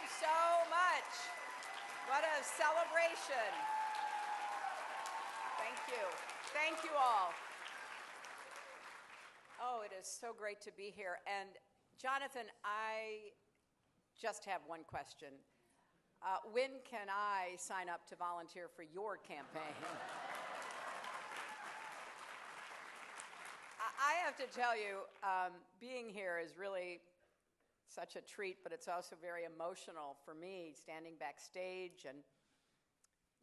you so much. What a celebration. Thank you. Thank you all. Oh, it is so great to be here. And Jonathan, I just have one question. When can I sign up to volunteer for your campaign? I have to tell you, being here is really such a treat, but it's also very emotional for me, standing backstage and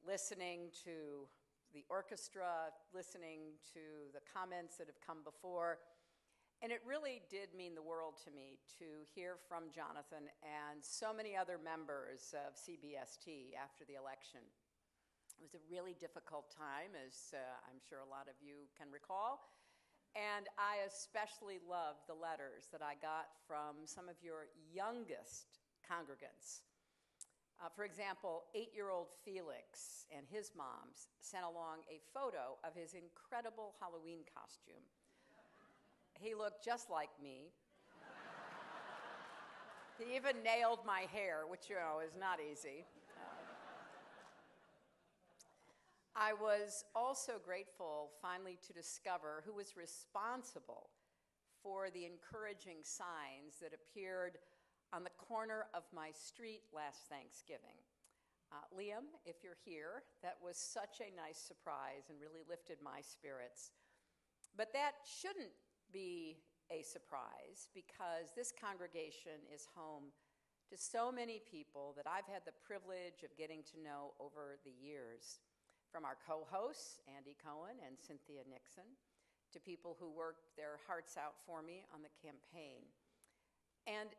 listening to the orchestra, listening to the comments that have come before. And it really did mean the world to me to hear from Jonathan and so many other members of CBST after the election. It was a really difficult time, as I'm sure a lot of you can recall. And I especially loved the letters that I got from some of your youngest congregants. For example, 8-year-old Felix and his moms sent along a photo of his incredible Halloween costume. He looked just like me. He even nailed my hair, which, you know, is not easy. I was also grateful finally to discover who was responsible for the encouraging signs that appeared on the corner of my street last Thanksgiving. Liam, if you're here, that was such a nice surprise and really lifted my spirits. But that shouldn't be a surprise because this congregation is home to so many people that I've had the privilege of getting to know over the years. From our co-hosts, Andy Cohen and Cynthia Nixon, to people who worked their hearts out for me on the campaign. And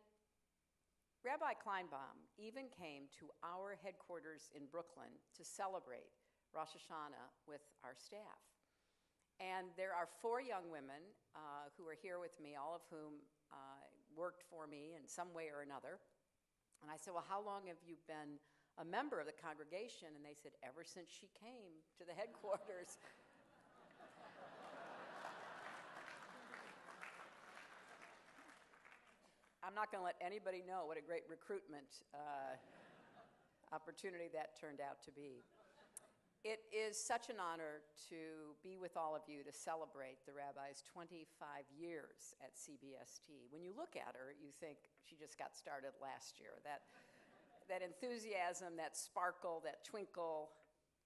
Rabbi Kleinbaum even came to our headquarters in Brooklyn to celebrate Rosh Hashanah with our staff. And there are 4 young women who are here with me, all of whom worked for me in some way or another. And I said, well, how long have you been a member of the congregation? And they said, ever since she came to the headquarters. I'm not going to let anybody know what a great recruitment opportunity that turned out to be. It is such an honor to be with all of you to celebrate the rabbi's 25 years at CBST. When you look at her, you think she just got started last year. That enthusiasm, that sparkle, that twinkle,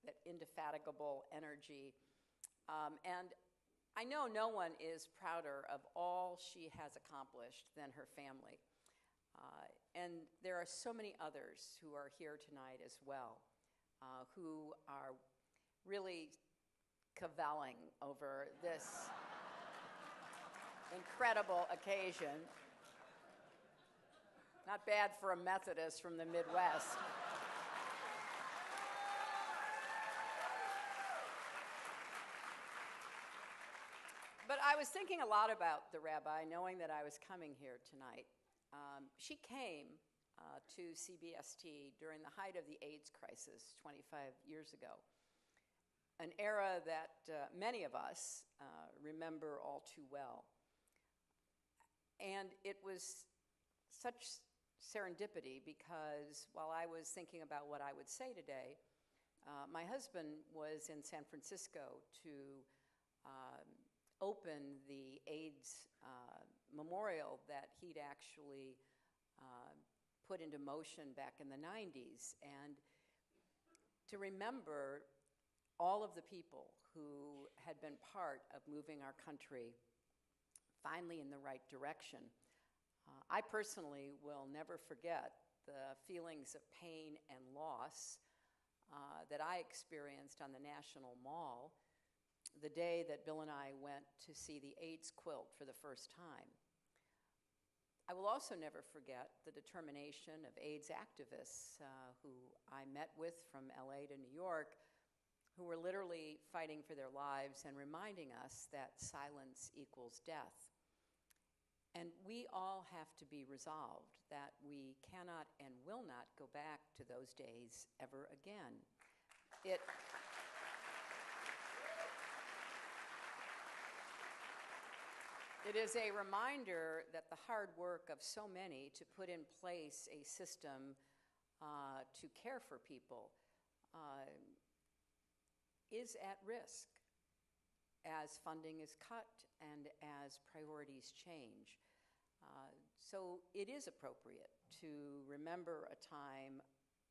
that indefatigable energy. And I know no one is prouder of all she has accomplished than her family. And there are so many others who are here tonight as well, who are really cavelling over this incredible occasion. Not bad for a Methodist from the Midwest. But I was thinking a lot about the rabbi, knowing that I was coming here tonight. She came to CBST during the height of the AIDS crisis 25 years ago, an era that many of us remember all too well. And it was such serendipity because while I was thinking about what I would say today, my husband was in San Francisco to open the AIDS memorial that he'd actually put into motion back in the 90s, and to remember all of the people who had been part of moving our country finally in the right direction. I personally will never forget the feelings of pain and loss that I experienced on the National Mall the day that Bill and I went to see the AIDS quilt for the first time. I will also never forget the determination of AIDS activists who I met with from LA to New York, who were literally fighting for their lives and reminding us that silence equals death. And we all have to be resolved that we cannot and will not go back to those days ever again. It is a reminder that the hard work of so many to put in place a system to care for people is at risk as funding is cut and as priorities change. So it is appropriate to remember a time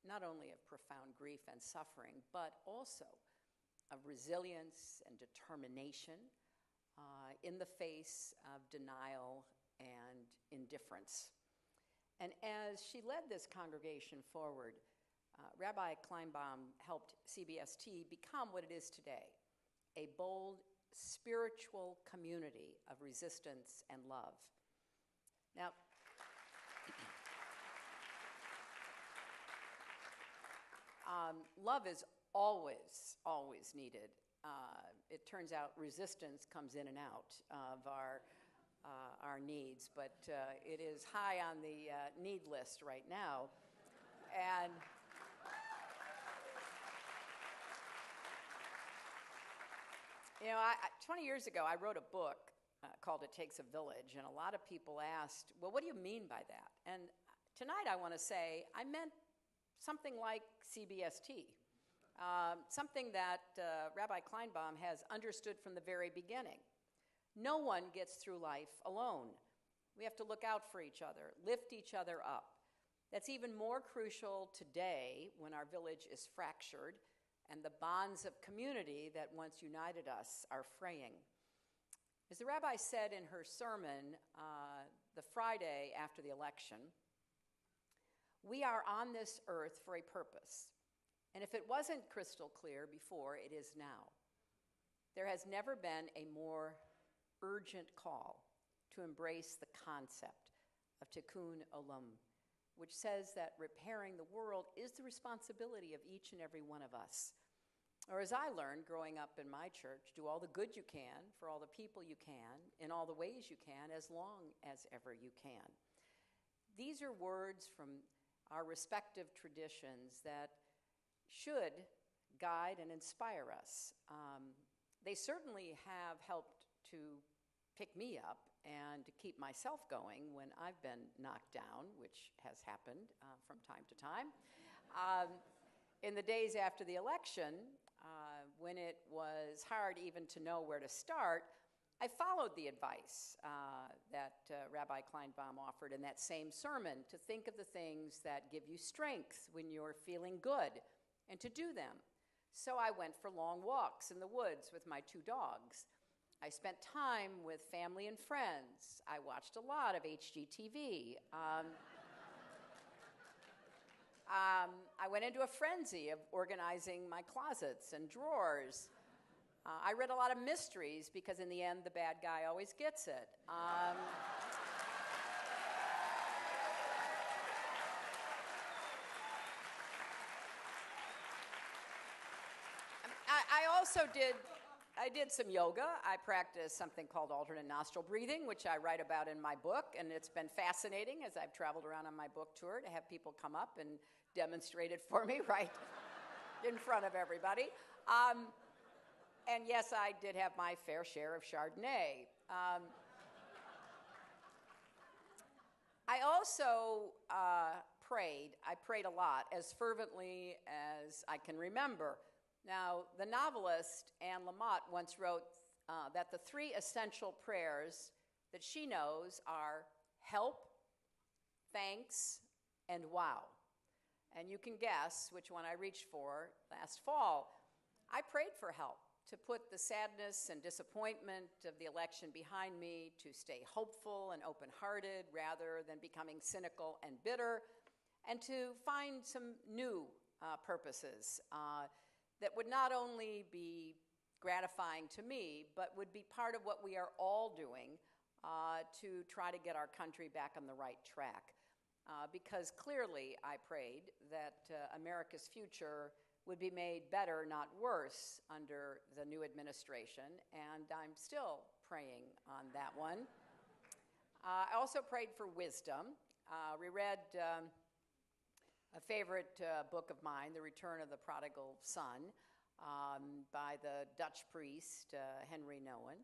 not only of profound grief and suffering, but also of resilience and determination in the face of denial and indifference. And as she led this congregation forward, Rabbi Kleinbaum helped CBST become what it is today, a bold spiritual community of resistance and love. Now, love is always, always needed. It turns out resistance comes in and out of our needs, but it is high on the need list right now. And 20 years ago, I wrote a book called It Takes a Village, and a lot of people asked, well, what do you mean by that? And tonight I want to say I meant something like CBST, something that Rabbi Kleinbaum has understood from the very beginning. No one gets through life alone. We have to look out for each other, lift each other up. That's even more crucial today when our village is fractured and the bonds of community that once united us are fraying. As the rabbi said in her sermon the Friday after the election, we are on this earth for a purpose. And if it wasn't crystal clear before, it is now. There has never been a more urgent call to embrace the concept of tikkun olam, which says that repairing the world is the responsibility of each and every one of us. Or as I learned growing up in my church, do all the good you can for all the people you can, in all the ways you can, as long as ever you can. These are words from our respective traditions that should guide and inspire us. They certainly have helped to pick me up and to keep myself going when I've been knocked down, which has happened from time to time. In the days after the election, when it was hard even to know where to start, I followed the advice that Rabbi Kleinbaum offered in that same sermon, to think of the things that give you strength when you're feeling good, and to do them. So I went for long walks in the woods with my 2 dogs. I spent time with family and friends. I watched a lot of HGTV. I went into a frenzy of organizing my closets and drawers. I read a lot of mysteries because in the end, the bad guy always gets it. I did some yoga. I practiced something called alternate nostril breathing, which I write about in my book, and it's been fascinating as I've traveled around on my book tour to have people come up and demonstrate it for me right in front of everybody. And yes, I did have my fair share of Chardonnay. I also prayed. I prayed a lot, as fervently as I can remember. Now, the novelist Anne Lamott once wrote that the 3 essential prayers that she knows are help, thanks, and wow. And you can guess which one I reached for last fall. I prayed for help, to put the sadness and disappointment of the election behind me, to stay hopeful and open-hearted rather than becoming cynical and bitter, and to find some new purposes that would not only be gratifying to me, but would be part of what we are all doing to try to get our country back on the right track. Because clearly I prayed that America's future would be made better, not worse, under the new administration, and I'm still praying on that one. I also prayed for wisdom. We read a favorite book of mine, The Return of the Prodigal Son, by the Dutch priest, Henry Nouwen.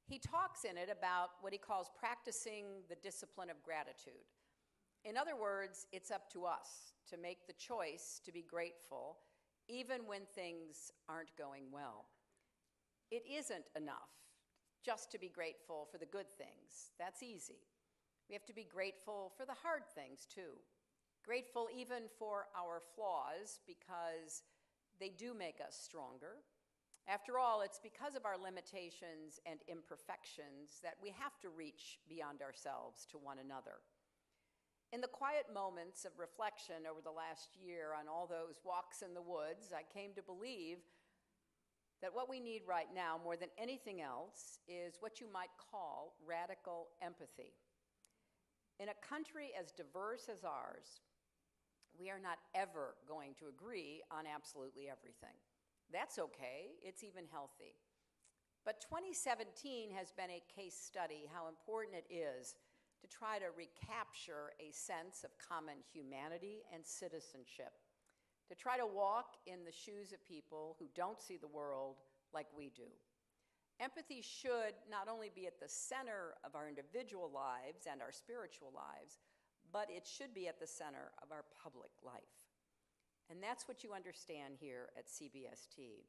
He talks in it about what he calls practicing the discipline of gratitude. In other words, it's up to us to make the choice to be grateful even when things aren't going well. It isn't enough just to be grateful for the good things. That's easy. We have to be grateful for the hard things too. Grateful even for our flaws because they do make us stronger. After all, it's because of our limitations and imperfections that we have to reach beyond ourselves to one another. In the quiet moments of reflection over the last year on all those walks in the woods, I came to believe that what we need right now more than anything else is what you might call radical empathy. In a country as diverse as ours, we are not ever going to agree on absolutely everything. That's okay, it's even healthy. But 2017 has been a case study how important it is to try to recapture a sense of common humanity and citizenship, to try to walk in the shoes of people who don't see the world like we do. Empathy should not only be at the center of our individual lives and our spiritual lives, but it should be at the center of our public life. And that's what you understand here at CBST.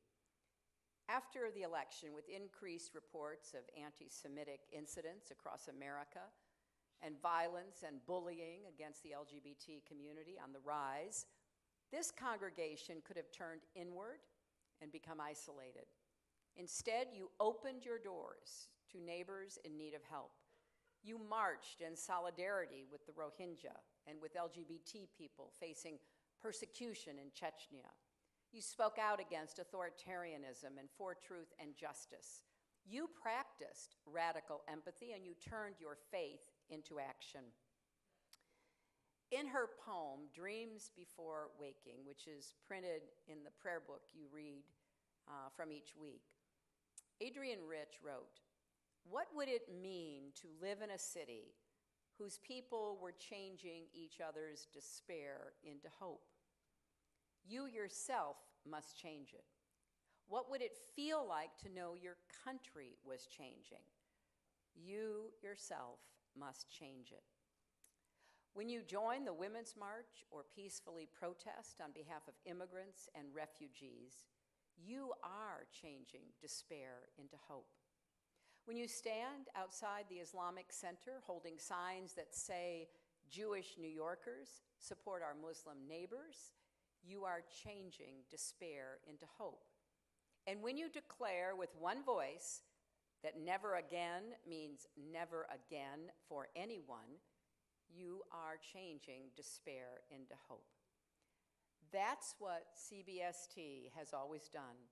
After the election, with increased reports of anti-Semitic incidents across America and violence and bullying against the LGBT community on the rise, this congregation could have turned inward and become isolated. Instead, you opened your doors to neighbors in need of help. You marched in solidarity with the Rohingya and with LGBT people facing persecution in Chechnya. You spoke out against authoritarianism and for truth and justice. You practiced radical empathy and you turned your faith into action. In her poem, Dreams Before Waking, which is printed in the prayer book you read from each week, Adrienne Rich wrote, "What would it mean to live in a city whose people were changing each other's despair into hope? You yourself must change it. What would it feel like to know your country was changing? You yourself must change it. When you join the Women's March or peacefully protest on behalf of immigrants and refugees, you are changing despair into hope. When you stand outside the Islamic Center holding signs that say, 'Jewish New Yorkers support our Muslim neighbors,' you are changing despair into hope. And when you declare with one voice that never again means never again for anyone, you are changing despair into hope. That's what CBST has always done.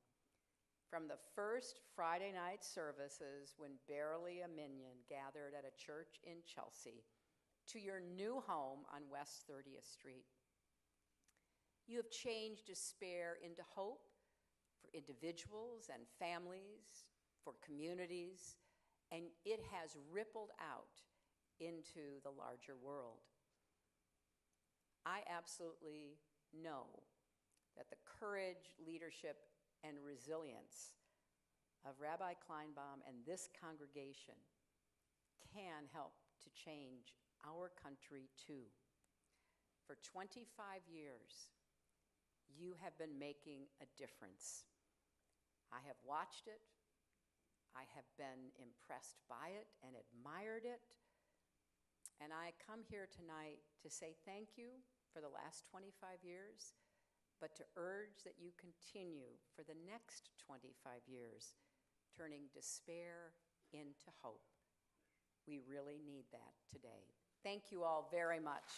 From the first Friday night services when barely a minion gathered at a church in Chelsea to your new home on West 30th Street. You have changed despair into hope for individuals and families, for communities, and it has rippled out into the larger world. I absolutely know that the courage, leadership, and resilience of Rabbi Kleinbaum and this congregation can help to change our country too. For 25 years, you have been making a difference. I have watched it. I have been impressed by it and admired it. And I come here tonight to say thank you for the last 25 years, but to urge that you continue for the next 25 years, turning despair into hope. We really need that today. Thank you all very much.